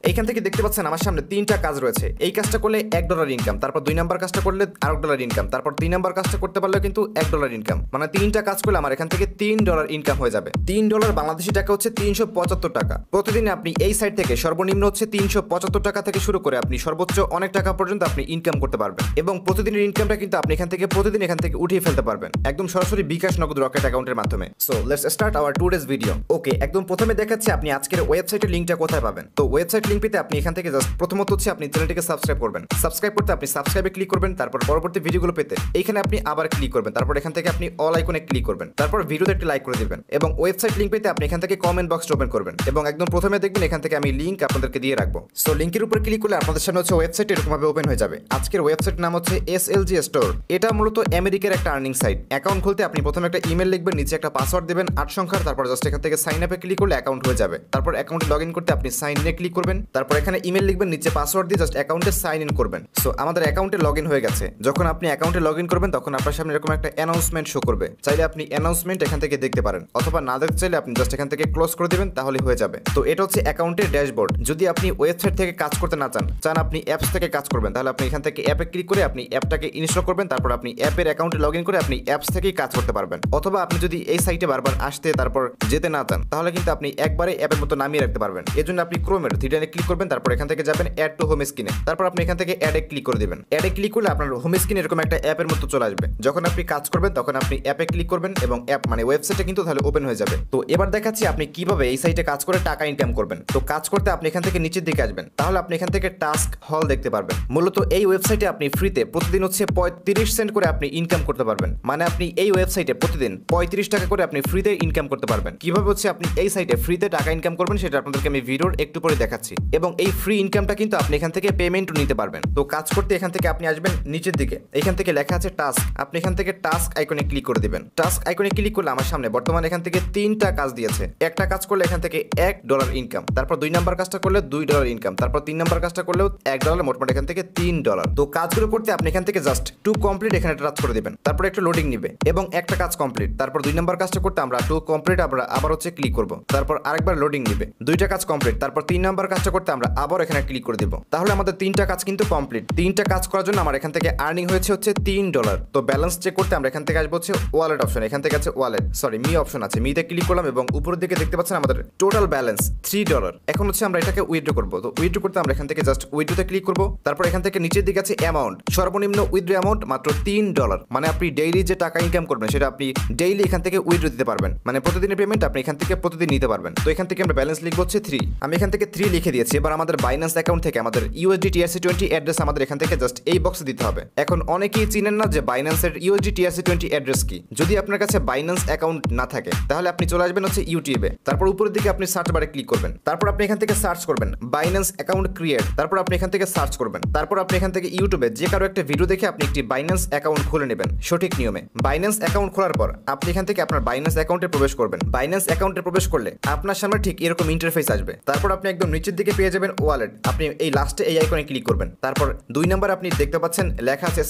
এইখান থেকে দেখতে পাচ্ছেন আমার সামনে তিনটা কাজ রয়েছে। এই কাজটা করলে $1 ইনকাম, তারপর 2 নাম্বার কাজটা করলে $1 ইনকাম, তারপর 3 নাম্বার কাজটা করতে পারলে কিন্তু $1 ইনকাম। মানে তিনটা কাজ করলে আমার এখান থেকে $3 ইনকাম হয়ে যাবে। $3 বাংলাদেশি টাকা হচ্ছে 375 টাকা। প্রতিদিন আপনি এই সাইট থেকে সর্বনিম্ন হচ্ছে 375 টাকা থেকে শুরু করে আপনি সর্বোচ্চ অনেক টাকা পর্যন্ত আপনি ইনকাম করতে পারবেন, এবং প্রতিদিনের ইনকামটা কিন্তু আপনি প্রতিদিন এখান থেকে উঠিয়ে ফেলতে পারবেন একদম সরাসরি বিকাশ নগদ রকেট অ্যাকাউন্টের মাধ্যমে। So let's start our today's video. Okay, একদম প্রথমে দেখাচ্ছি আপনি আজকের ওয়েবসাইটের লিংকটা কোথায় পাবেন। তো ওয়েবসাইট লিংক পেতে আপনি এখান থেকে জাস্ট প্রথমত হচ্ছে আপনি চ্যানেলটিকে সাবস্ক্রাইব করবেন। সাবস্ক্রাইব করতে আপনি সাবস্ক্রাইবে ক্লিক করবেন, তারপর পরবর্তী ভিডিওগুলো পেতে এইখানে আপনি আবার ক্লিক করবেন, তারপর এখান থেকে আপনি অল আইকনে ক্লিক করবেন, তারপর ভিডিওতে একটি লাইক করে দিবেন, এবং ওয়েবসাইট লিংক পেতে আপনি এখান থেকে কমেন্ট বক্স ওপেন করবেন, এবং একদম প্রথমে দেখবেন এখান থেকে আমি লিংক আপনাদেরকে দিয়ে রাখবো। সো লিংকের উপর ক্লিক করলে আপনাদের সামনে হচ্ছে ওয়েবসাইট এরকম ভাবে ওপেন হয়ে যাবে। আজকের ওয়েবসাইট নাম হচ্ছে SLG স্টোর। এটা মূলত আমেরিকার একটা আর্নিং সাইট। অ্যাকাউন্ট খুলতে আপনি প্রথমে একটা ইমেল লিখবেন, নিচে একটা পাসওয়ার্ড দিবেন 8 সংখ্যার, তারপর জাস্ট এখান থেকে সাইন আপে ক্লিক করলে অ্যাকাউন্ট হয়ে যাবে। তারপর অ্যাকাউন্টে লগ ইন করতে আপনি সাইন ইনে ক্লিক করবেন, তারপর এখানে ইমেল লিখবেন, নিচে পাসওয়ার্ড দিয়ে জাস্ট অ্যাকাউন্টে সাইন ইন করবেন। সো আমাদের অ্যাকাউন্টে লগ ইন হয়ে গেছে। যখন আপনি অ্যাকাউন্টে লগ ইন করবেন তখন আপনার সামনে এরকম একটা অ্যানাউন্সমেন্ট শো করবে। চাইলে আপনি অ্যানাউন্সমেন্ট এখান থেকে দেখতে পারেন, অথবা না দেখতে চাইলে আপনি জাস্ট এখান থেকে ক্লোজ করে দিবেন, তাহলে হয়ে যাবে। তো এটা হচ্ছে অ্যাকাউন্টের ড্যাশবোর্ড। যদি আপনি ওয়েবসাইট থেকে কাজ করতে না চান আপনি অ্যাপস থেকে কাজ করবেন, তাহলে আপনি এখান থেকে অ্যাপে ক্লিক করে আপনি অ্যাপটাকে ইনস্টল করবেন, তারপর আপনি অ্যাপের অ্যাকাউন্টে লগ ইন করে আপনি অ্যাপস থেকেই কাজ করতে পারবেন। অথবা আপনি যদি এই সাইটে বারবার আসতে তারপর যেতে না চান, তাহলে কিন্তু আপনি একবারে অ্যাপের মতো নামিয়ে রাখতে পারবেন। এর জন্য আপনি ক্রোমের থ্রিডানে ক্লিক করবেন, তারপর এখান থেকে যাবেন অ্যাড টু হোম স্ক্রিনে, তারপর আপনি এখান থেকে অ্যাডে ক্লিক করে দিবেন। অ্যাডে ক্লিক করলে আপনার হোম স্ক্রিনে এরকম একটা অ্যাপের মতো চলে আসবে। যখন আপনি কাজ করবেন তখন আপনি অ্যাপে ক্লিক করবেন, এবং অ্যাপ মানে ওয়েবসাইটটা কিন্তু তাহলে ওপেন হয়ে যাবে। তো এবার দেখাচ্ছি আপনি কিভাবে এই সাইটে কাজ করে টাকা ইনকাম করবেন। তো কাজ করতে আপনি এখান থেকে নিচের দিকে আসবেন, তাহলে আপনি এখান থেকে টাস্ক হল দেখতে পারবেন। মূলত এই ওয়েবসাইটে আপনি ফ্রিতে প্রতিদিন হচ্ছে 35 সেন্ট করে আপনি ইনকাম করতে পারবেন। মানে আপনি এই ওয়েবসাইটে প্রতিদিন 35 টাকা করে আপনি ফ্রিতে ইনকাম করতে পারবেন। কিভাবে হচ্ছে আপনি এই সাইটে ফ্রিতে টাকা ইনকাম করবেন সেটা আপনাদেরকে আমি ভিডিওর একটু পরে দেখাচ্ছি, এবং এই ফ্রি ইনকামটা কিন্তু আপনি এখান থেকে পেমেন্টও নিতে পারবেন। তো কাজ করতে এখান থেকে আপনি আসবেন নিচের দিকে, এখান থেকে লেখা আছে টাস্ক। আপনি এখান থেকে টাস্ক আইকনে ক্লিক করে দিবেন। টাস্ক আইকনে ক্লিক করলে আমার সামনে বর্তমানে এখান থেকে 3টা কাজ দিয়েছে। একটা কাজ করলে এখান থেকে $1 ইনকাম, তারপর 2 নাম্বার কাজটা করলে $2 ইনকাম, তারপর 3 নাম্বার কাজটা করলেও $1, মোটমাট এখান থেকে $3। তো কাজগুলো করতে আপনি এখান থেকে জাস্ট টু কমপ্লিট এখানে টাচ করে দিবেন, তারপর একটা লোডিং নিবে এবং একটা কাজ কমপ্লিট। তারপর 2 নাম্বার কাজটা করতে আমরা টু কমপ্লিট আমরা আবার হচ্ছে ক্লিক করব, তারপর আরেকবার লোডিং নিবে, 2টা কাজ কমপ্লিট। তারপর 3 নাম্বার কাজটা করতে আমরা আবার এখানে ক্লিক করে দিব। তাহলে আমাদের 3টা কাজ কিন্তু কমপ্লিট। 3টা কাজ করার জন্য আমার এখান থেকে আর্নিং হয়েছে হচ্ছে $3। তো ব্যালেন্স চেক করতে আমরা এখান থেকে আসবো হচ্ছে ওয়ালেট অপশন। এখান থেকে আছে ওয়ালেট, মি অপশন আছে, মিতে ক্লিক করলাম এবং উপরের দিকে দেখতে পাচ্ছেন আমাদের টোটাল ব্যালেন্স $3। এখন হচ্ছে আমরা এটাকে উইথড্র করব। তো উইথড্র করতে আমরা এখান থেকে জাস্ট উইথড্রতে ক্লিক করব, তারপর এখান থেকে নিচের দিকে আছে অ্যামাউন্ট। সর্বনিম্ন উইথড্র অ্যামাউন্ট মাত্র $3। মানে আপনি ডেইলি যে টাকা ইনকাম করবেন সেটা আপনি ডেইলি এখান থেকে উইথড্র দিতে পারবেন। মানে প্রতিদিনের পেমেন্ট আপনি এখান থেকে প্রতিদিন নিতে পারবেন। তো এখান থেকে আমরা ব্যালেন্স লিখবো হচ্ছে 3। আমি এখান থেকে 3 লিখে দিয়েছি। এবার আমাদের বাইন্যান্স অ্যাকাউন্ট থেকে আমাদের USD TRC20 অ্যাড্রেস আমাদের এখান থেকে জাস্ট এই বক্সে দিতে হবে। এখন অনেকেই চিনেন না যে বাইন্যান্সের USD TRC20 অ্যাড্রেস কি। যদি আপনার কাছে বাইন্যান্স অ্যাকাউন্ট না থাকে তাহলে আপনি চলে আসবেন হচ্ছে ইউটিউবে, তারপর উপরের দিকে আপনি সার্চ বারে ক্লিক করবেন, তারপর আপনি এখান থেকে সার্চ করবেন বাইন্যান্স অ্যাকাউন্ট ক্রিয়েট, তারপর আপনি এখান থেকে সার্চ করবেন, তারপর আপনি এখান থেকে ইউটিউবে যে কারো একটা ভিডিও দেখে আপনি একটি বাইন্যান্স অ্যাকাউন্ট খুলে নেবেন সঠিক নিয়মে। বাইন্যান্স অ্যাকাউন্ট খোলার পর আপনি এখান থেকে আপনার বাইন্যান্স অ্যাকাউন্টে প্রবেশ করবেন। বাইন্যান্স অ্যাকাউন্টে প্রবেশ করলে আপনার সামনে ঠিক এরকম ইন্টারফেস আসবে। তারপর আপনি একদম নিচের দিকে পেয়ে যাবেন ওয়ালেট। আপনি এই লাস্টে এই আইকনে ক্লিক করবেন, তারপর 2 নাম্বার আপনি দেখতে পাচ্ছেন লেখা আছে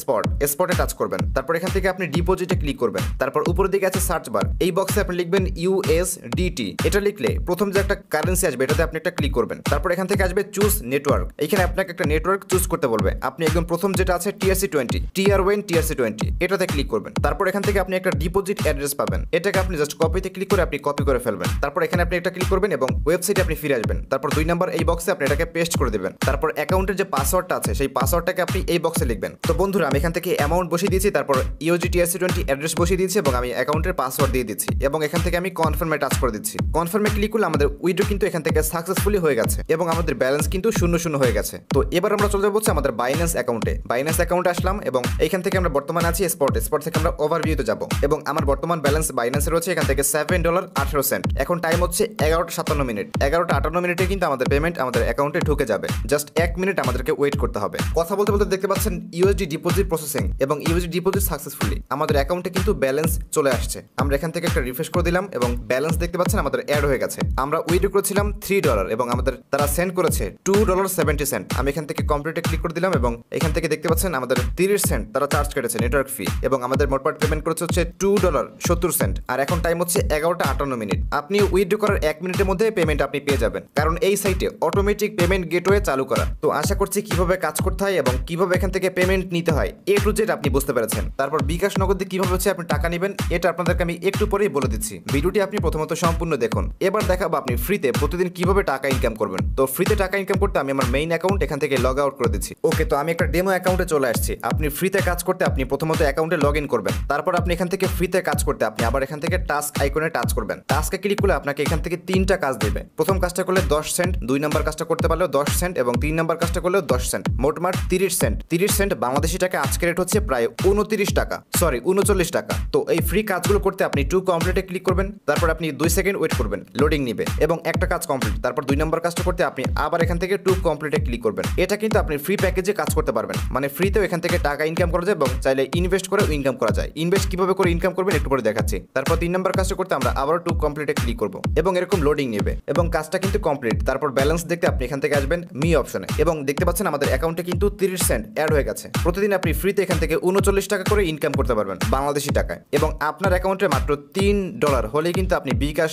স্পটে টাচ করবেন, তারপর এখান থেকে আপনি ডিপোজিটে ক্লিক করবেন, তারপর উপরের দিকে আছে সার্চ বার, এই বক্সে আপনি লিখবেন USDT। এটা লিখলে প্রথম যে একটা কারেন্সি আসবে এটাতে আপনি একটা ক্লিক করবেন, তারপর এখান থেকে আসবে চুজ নেটওয়ার্ক। এখানে আপনাকে একটা নেটওয়ার্ক চুজ করতে বলবে। আপনি একদম প্রথম যেটা আছে TRC20 TRC20 এটাতে ক্লিক করবেন, তারপর এখান থেকে আপনি একটা ডিপোজিট অ্যাড্রেস পাবেন। এটাকে আপনি জাস্ট কপিতে ক্লিক করে আপনি কপি করে ফেলবেন, তারপর এখানে আপনি একটা ক্লিক করবেন এবং ওয়েবসাইটে আপনি ফিরে আসবেন। তারপর 2 নাম্বার এই বক্সে আপনি এটাকে পেস্ট করে দিবেন, তারপর অ্যাকাউন্টের যে পাসওয়ার্ডটা আছে সেই পাসওয়ার্ডটাকে আপনি এই বক্সে লিখবেন। তো বন্ধুরা আমি এখান থেকে অ্যামাউন্ট বসিয়ে দিয়েছি, তারপর USD TRC20 অ্যাড্রেস বসিয়ে দিয়েছি এবং আমি অ্যাকাউন্টের পাসওয়ার্ড দিয়ে দিচ্ছি এবং এখান থেকে আমি কনফার্মে টাচ করে দিচ্ছি। কনফার্মে ক্লিক করলে আমাদের উইথড্র কিন্তু এখান থেকে সাকসেসফুলি হয়ে গেছে এবং আমাদের ব্যালেন্স কিন্তু 0 হয়ে গেছে। তো এবার আমরা চলে যাবো হচ্ছে আমাদের বাইন্যান্স অ্যাকাউন্টে। বাইন্যান্স অ্যাকাউন্টে আসলাম এবং এখান থেকে আমরা বর্তমানে আছি স্পট থেকে আমরা ওভারভিউতে যাব এবং আমার বর্তমান ব্যালেন্স বাইন্যান্সে রয়েছে এখান থেকে $7.18। এখন টাইম হচ্ছে 11:57। 11:58 কিন্তু আমাদের পেমেন্ট আমাদের অ্যাকাউন্টে ঢুকে যাবে। জাস্ট 1 মিনিট আমাদেরকে ওয়েট করতে হবে। কথা বলতে বলতে দেখতে পাচ্ছেন USD ডিপোজিট প্রসেসিং এবং USD ডিপোজিট সাকসেসফুলি আমাদের অ্যাকাউন্টে কিন্তু ব্যালেন্স চলে আসছে। আমরা এখান থেকে একটা রিফ্রেশ করে দিলাম এবং ব্যালেন্স দেখতে পাচ্ছেন আমাদের অ্যাড হয়ে গেছে। আমরা উইথড্র করেছিলাম $3 এবং আমাদের তারা সেন্ড করেছে $2.70। আমি এখান থেকে কমপ্লিটে ক্লিক করে দিলাম এবং এখান থেকে দেখতে পাচ্ছেন আমাদের 30 সেন্ট তারা চার্জ কেটেছে নেটওয়ার্ক ফি এবং আমাদের মোটমাট পেমেন্ট করেছে হচ্ছে $2.70। আর এখন টাইম হচ্ছে 11:58। আপনি উইথড্র করার 1 মিনিটের মধ্যে পেমেন্ট আপনি পেয়ে যাবেন, কারণ এই সাইটে অটোমেটিক পেমেন্ট গেটওয়ে চালু করা। তো আশা করছি কিভাবে কাজ করতে হয় এবং কিভাবে এখান থেকে পেমেন্ট নিতে হয় A to Z আপনি বুঝতে পেরেছেন। তারপর বিকাশ নগদে কিভাবে হচ্ছে আপনি টাকা নেবেন এটা আপনাদেরকে আমি একটু পরেই বলে দিচ্ছি। ভিডিওটি আপনি প্রথমত সম্পূর্ণ দেখুন। এবার দেখাবো আপনি ফ্রিতে প্রতিদিন কিভাবে টাকা ইনকাম করবেন। তো ফ্রিতে টাকা ইনকাম করতে আমি আমার মেইন অ্যাকাউন্ট এখান থেকে লগ আউট করে দিচ্ছি। ওকে, তো আমি একটা ডেমো অ্যাকাউন্টে চলে আসছি। আপনি ফ্রিতে কাজ করতে আপনি প্রথমত অ্যাকাউন্টে লগ ইন করবেন। তারপর আপনি এখান থেকে ফ্রিতে কাজ করতে আপনি আবার এখান থেকে টাস্ক আইকনে টাচ করবেন। টাস্কে ক্লিক করলে আপনাকে এখান থেকে 3টা কাজ দেবে। প্রথম কাজটা করলে 10 সেন্ট, 2 নাম্বার কাজটা করতে পারলেও 10 সেন্ট এবং 3 নাম্বার কাজটা করলেও 10 সেন্ট, মোটমাট 30 সেন্ট। 30 সেন্ট বাংলাদেশি টাকা আজকে রেট হচ্ছে প্রায় 39 টাকা, সরি 39 টাকা। তো এই ফ্রি কাজগুলো করতে আপনি টু কমপ্লিটে ক্লিক করবেন। তারপর আপনি 2 সেকেন্ড ওয়েট করবেন, লোডিং নিবে এবং একটা কাজ কমপ্লিট। তারপর 2 নাম্বার কাজটা করতে আপনি আবার এখান থেকে টু কমপ্লিটে ক্লিক করবেন। এটা কিন্তু আপনি ফ্রি প্যাকেজে কাজ করতে পারবেন, মানে ফ্রিতেও এখান থেকে টাকা ইনকাম করা যায় এবং চাইলে ইনভেস্ট করে ইনকাম করা যায়। ইনভেস্ট কিভাবে করে ইনকাম করবেন একটু পরে দেখাচ্ছি। তারপর 3 নাম্বার কাজটা করতে আমরা আবারও টু কমপ্লিটে ক্লিক করব এবং এরকম লোডিং নেবে এবং কাজটা কিন্তু কমপ্লিট। তারপর ব্যালেন্স দেখতে আপনি এখান থেকে আসবেন মি অপশনে এবং দেখতে পাচ্ছেন আমাদের অ্যাকাউন্টে কিন্তু 30 সেন্ট অ্যাড হয়ে গেছে। প্রতিদিন আপনি ফ্রিতে এখান থেকে 39 টাকা করে ইনকাম করতে পারবেন বাংলাদেশি টাকায় এবং আপনার অ্যাকাউন্টে মাত্র $3 হলেই কিন্তু আপনি বিকাশ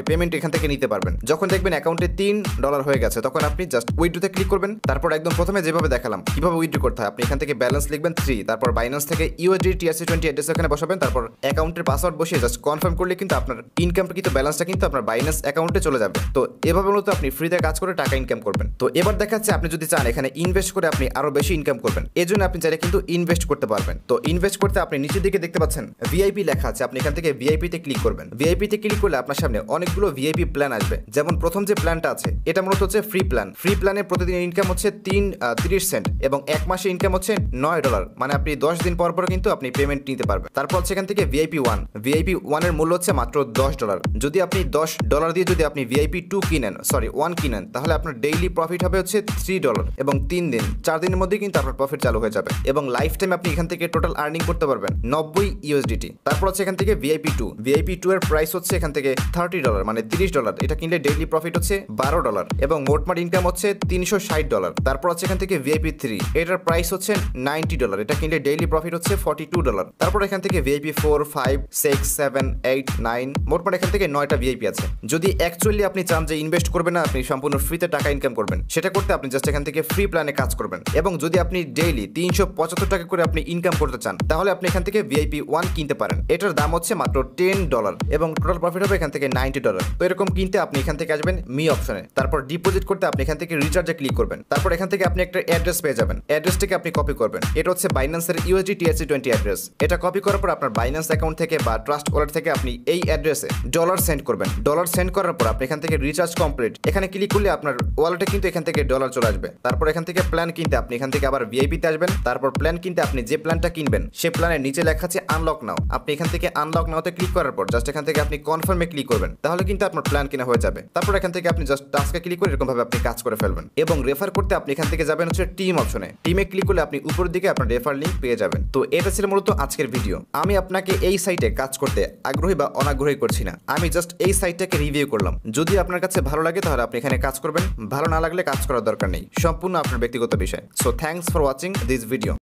পেমেন্ট এখান থেকে নিতে পারবেন। যখন দেখবেন অ্যাকাউন্টে $3 হয়ে গেছে তখন আপনি জাস্ট উইথড্রোতে ক্লিক করবেন। তারপর একদম প্রথমে যেভাবে দেখালাম কিভাবে উইথড্রো করতে হয়, আপনি এখান থেকে ব্যালেন্স লিখবেন 3, তারপর বাইন্যান্স থেকে USD TRC20 অ্যাড্রেস এখানে বসাবেন। তারপর অ্যাকাউন্টের পাসওয়ার্ড বসিয়ে জাস্ট কনফার্ম করলে কিন্তু আপনার ইনকামটা কিন্তু ব্যালেন্সটা কিন্তু আপনার বাইন্যান্স অ্যাকাউন্টে চলে যাবে। তো এভাবে মূলত আপনি ফ্রিতে কাজ করে টাকা ইনকাম করবেন। তো এবার দেখাচ্ছে আপনি যদি চান এখানে ইনভেস্ট করে আপনি আরো বেশি ইনকাম করবেন, এজন্য আপনি চাইলে কিন্তু ইনভেস্ট করতে পারবেন। তো ইনভেস্ট করতে আপনি নিচের দিকে দেখতে পাচ্ছেন VIP লেখা আছে, আপনি এখান থেকে VIP তে ক্লিক করবেন। VIP তে ক্লিক করলে আপনার সামনে অনেকগুলো VIP প্ল্যান আসবে। যেমন প্রথম যে প্ল্যানটা আছে এটা মূলত হচ্ছে ফ্রি প্ল্যান। ফ্রি প্ল্যানে প্রতিদিন ইনকাম হচ্ছে 30 সেন্ট এবং এক মাসে ইনকাম হচ্ছে $9, মানে আপনি 10 দিন পর পর কিন্তু আপনি পেমেন্ট নিতে পারবেন। তারপর হচ্ছে এখান থেকে VIP 1 এর মূল্য হচ্ছে মাত্র $10। যদি আপনি $10 দিয়ে যদি আপনি VIP 2 কিনেন, সরি 1 কিনেন, তাহলে আপনার ডেইলি প্রফিট হবে হচ্ছে $3 এবং 3 দিন 4 দিনের মধ্যে কিন্তু আপনার প্রফিট চালু হয়ে যাবে এবং লাইফ টাইম আপনি এখান থেকে টোটাল আর্নিং করতে পারবেন 90 USDT। তারপর হচ্ছে এখান থেকে VIP 2 এর প্রাইস হচ্ছে এখান থেকে $30, মানে $30। এটা কিনলে ডেইলি প্রফিট হচ্ছে $12 এবং মোটমাট ইনকাম হচ্ছে $360। তারপর হচ্ছে এখান থেকে VIP 3, এটার প্রাইস হচ্ছে $90, এটা কিনলে ডেইলি প্রফিট হচ্ছে $42। তারপর এখান থেকে VIP 4, 5, 6, 7, 8, 9, মোটমাট এখান থেকে 9টা VIP আছে। যদি অ্যাকচুয়ালি আপনি চান যে ইনভেস্ট করবেন না, আপনি সম্পূর্ণ ফ্রিতে টাকা ইনকাম করবেন, সেটা করতে আপনি জাস্ট এখান থেকে ফ্রি প্ল্যানে কাজ করবেন এবং যদি আপনি ডেইলি 375 টাকা করে আপনি ইনকাম করতে চান তাহলে আপনি এখান থেকে VIP 1 কিনতে পারেন। এটার দাম হচ্ছে মাত্র $10 এবং টোটাল প্রফিট হবে এখান থেকে $90। তো এরকম কিনতে আপনি এখান থেকে আসবেন মি অপশনে। তারপর ডিপোজিট করতে আপনি এখান থেকে রিচার্জে ক্লিক করবেন। তারপর এখান থেকে আপনি একটা অ্যাড্রেস পেয়ে যাবেন, অ্যাড্রেসটাকে আপনি কপি করবেন। এটা হচ্ছে বাইন্যান্সের USD TRC20 অ্যাড্রেস। এটা কপি করার পর আপনার বাইন্যান্স অ্যাকাউন্ট থেকে বা ট্রাস্ট ওয়ালেট থেকে আপনি এই অ্যাড্রেসে ডলার সেন্ড করবেন। ডলার সেন্ড করার পর আপনি এখান থেকে রিচার্জ কমপ্লিট এখানে ক্লিক করলে আপনার ওয়ালেটে কিন্তু এখান থেকে ডলার চলে আসবে। তারপর এখান থেকে প্ল্যান কিনতে আপনি এখান থেকে আবার VIP তে আসবেন। তারপর প্ল্যান কিনতে আপনি যে প্ল্যানটা কিনবেন সেই প্ল্যানের নিচে লেখা আছে আনলক নাও, আপনি এখান থেকে আনলক নাওতে ক্লিক করার পর জাস্ট এখান থেকে আপনি কনফার্মে ক্লিক করবেন, তাহলে কিন্তু আপনার প্ল্যান কিনা হয়ে যাবে। তারপর এখান থেকে আপনি জাস্ট টাস্কে ক্লিক করে এরকম ভাবে আপনি কাজ করে ফেলবেন এবং রেফার করতে আপনি এখান থেকে যাবেন হচ্ছে টিম অপশনে। টিমে ক্লিক করলে আপনি উপরের দিকে আপনার রেফার লিংক পেয়ে যাবেন। তো এটা ছিল মূলত আজকের ভিডিও। আমি আপনাকে এই সাইটে কাজ করতে আগ্রহী বা অনাগ্রহী করছি না, আমি জাস্ট এই সাইটটাকে রিভিউ করলাম। যদি আপনার কাছে ভালো লাগে তাহলে আপনি এখানে কাজ করবেন, ভালো না লাগলে কাজ করার দরকার নেই, সম্পূর্ণ আপনার ব্যক্তিগত বিষয়। So thanks for watching this video.